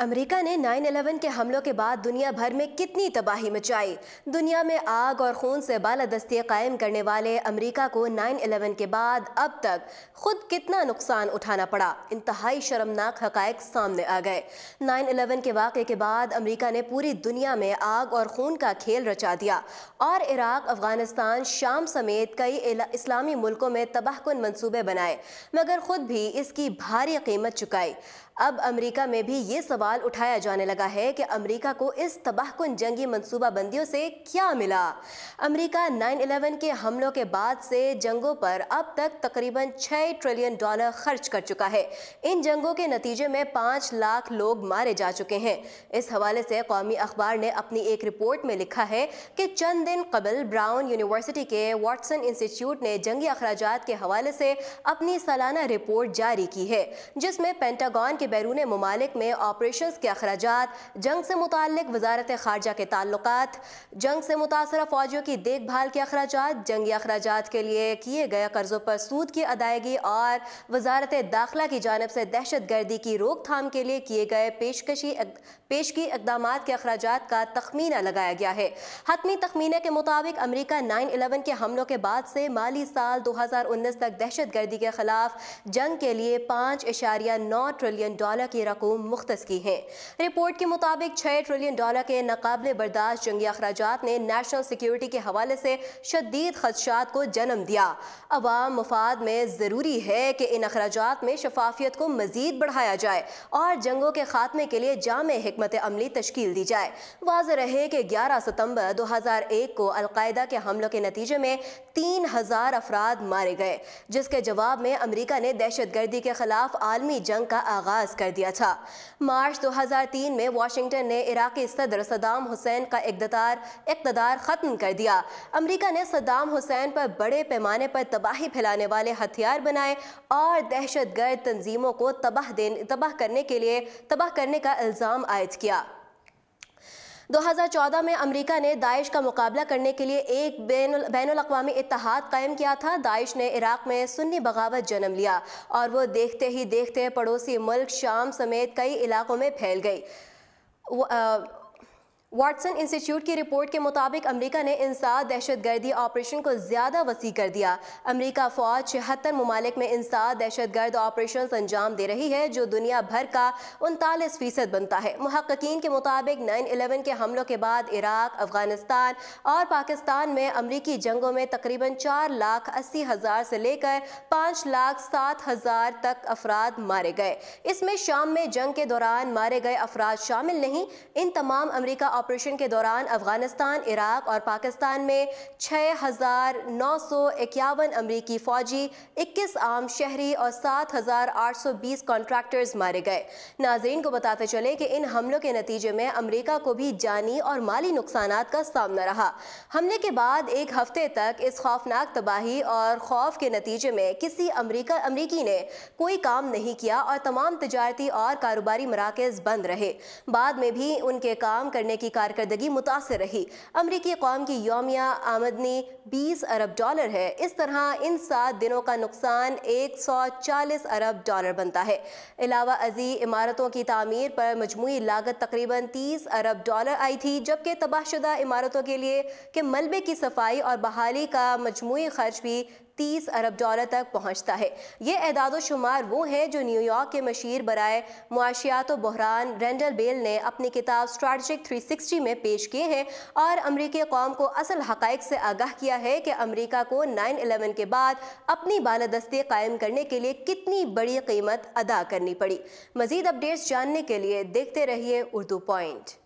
America ने 9/11 के हमलों के बाद दुनिया भर में कितनी तबाही मचाई। दुनिया में आग और खून से बालादस्ती कायम करने वाले अमेरिका को 9/11 के बाद अब तक खुद कितना नुकसान उठाना पड़ा, इंतहाई शर्मनाक हकायक सामने आ गए। 9/11 के वाक़े के बाद अमेरिका ने पूरी दुनिया में आग और खून का खेल रचा दिया और इराक, अफगानिस्तान, शाम समेत कई इस्लामी मुल्कों में तबाहकुन मंसूबे बनाए, मगर खुद भी इसकी भारी कीमत चुकाई। अब अमेरिका में भी ये सवाल उठाया जाने लगा है कि अमेरिका को इस तबाहकुन जंगी मंसूबाबंदियों से क्या मिला। अमेरिका 9/11 के हमलों के बाद से जंगों पर अब तक तकरीबन $6 ट्रिलियन खर्च कर चुका है। इन जंगों के नतीजे में 5 लाख लोग मारे जा चुके हैं। इस हवाले से कौमी अखबार ने अपनी एक रिपोर्ट में लिखा है कि चंद दिन कबल ब्राउन यूनिवर्सिटी के वाटसन इंस्टीट्यूट ने जंगी अखराजात के हवाले से अपनी सालाना रिपोर्ट जारी की है, जिसमें पेंटागन बैरूनी मुमालिक में ऑपरेशंस के अखराजात, जंग से मुताल्लिक वजारत खारजा के ताल्लुकात, जंग से मुतासरा फौजियों की देखभाल के अखराजात, जंगी अखराजात के लिए किए गए कर्जों पर सूद की अदायगी और वजारत दाखिला की जानिब से दहशत गर्दी की रोकथाम के लिए किए गए पेशगी इक़दामात के अखराजात का तखमीना लगाया गया है। हतमी तखमीने के मुताबिक अमेरिका 9/11 के हमलों के बाद से माली साल 2019 तक दहशत गर्दी के खिलाफ जंग के लिए $5.9 ट्रिलियन की रकूम मुख्तस की है। रिपोर्ट के मुताबिक $6 ट्रिलियन के नाकाबिले बर्दाश्त जंगी अखराजात ने नेशनल सिक्योरिटी के हवाले से शदीद खदशात को जन्म दिया। अवाम मफाद में ज़रूरी है कि इन अखराजात में शफाफियत को मज़ीद बढ़ाया जाए और जंगों के खात्मे के लिए जामे हिकमत अमली तश्कील दी जाए। वाज़ेह रहे कि 11 सितंबर 2001 को अलकायदा के हमलों के नतीजे में 3000 अफराद मारे गए, जिसके जवाब में अमेरिका ने दहशत गर्दी के खिलाफ आलमी जंग का आगाज कर दिया था। मार्च 2003 में वाशिंगटन ने इराकी सदर सद्दाम हुसैन का इक़्तिदार ख़त्म कर दिया। अमेरिका ने सद्दाम हुसैन पर बड़े पैमाने पर तबाही फैलाने वाले हथियार बनाए और दहशतगर्द तंजीमों को तबाह करने का इल्ज़ाम आयद किया। 2014 में अमेरिका ने दाइश का मुकाबला करने के लिए एक बैनुल-अक़वामी इत्तेहाद कायम किया था। दाइश ने इराक में सुन्नी बगावत जन्म लिया और वो देखते ही देखते पड़ोसी मुल्क शाम समेत कई इलाकों में फैल गई। वाटसन इंस्टीट्यूट की रिपोर्ट के मुताबिक अमेरिका ने इंसाद दहशतगर्दी ऑपरेशन को ज़्यादा वसी कर दिया। अमेरिका फ़ौज 76 ममालिक में इंसाद दहशतगर्द ऑपरेशन अंजाम दे रही है, जो दुनिया भर का 39% बनता है। मुहक्किकीन के मुताबिक 9/11 के हमलों के बाद इराक, अफगानिस्तान और पाकिस्तान में अमरीकी जंगों में तकरीबन 4,80,000 से लेकर 5,07,000 तक अफराद मारे गए। इसमें शाम में जंग के दौरान मारे गए अफराद शामिल नहीं। इन तमाम अमेरिका ऑपरेशन के दौरान अफगानिस्तान, इराक और पाकिस्तान में 6,951 अमरीकी फौजी, 21 आम शहरी और 7,820 कॉन्ट्रैक्टर्स मारे गए। नाज़रीन को बताते चले कि इन हमलों के नतीजे में अमेरिका को भी जानी और माली नुकसानात का सामना रहा। हमले के बाद एक हफ्ते तक इस खौफनाक तबाही और खौफ के नतीजे में किसी अमरीकी ने कोई काम नहीं किया और तमाम तिजारती और कारोबारी मराकज़ बंद रहे। बाद में भी उनके काम करने की कारकर्दगी मुतासिर रही। अमरीकी कौम की यौमिया आमदनी $20 अरब है। इस तरह इन 7 दिनों का नुकसान $140 अरब बनता है। अलावा अजी इमारतों की तामीर पर मजमूई लागत तकरीबन $30 अरब आई थी, जबकि तबाहशुदा इमारतों के लिए के मलबे की सफाई और बहाली का मजमूई खर्च भी $30 अरब तक पहुँचता है। ये एदाद शुमार वो हैं जो न्यूयॉर्क के मशीर बराए मुआशियात व बहरान रेंडल बेल ने अपनी किताब स्ट्रैटेजिक 360 में पेश किए हैं और अमरीकी कौम को असल हक़ाइक़ से आगाह किया है कि अमरीका को 9/11 के बाद अपनी बालादस्ती कायम करने के लिए कितनी बड़ी कीमत अदा करनी पड़ी। मज़ीद अपडेट्स जानने के लिए देखते रहिए उर्दू पॉइंट।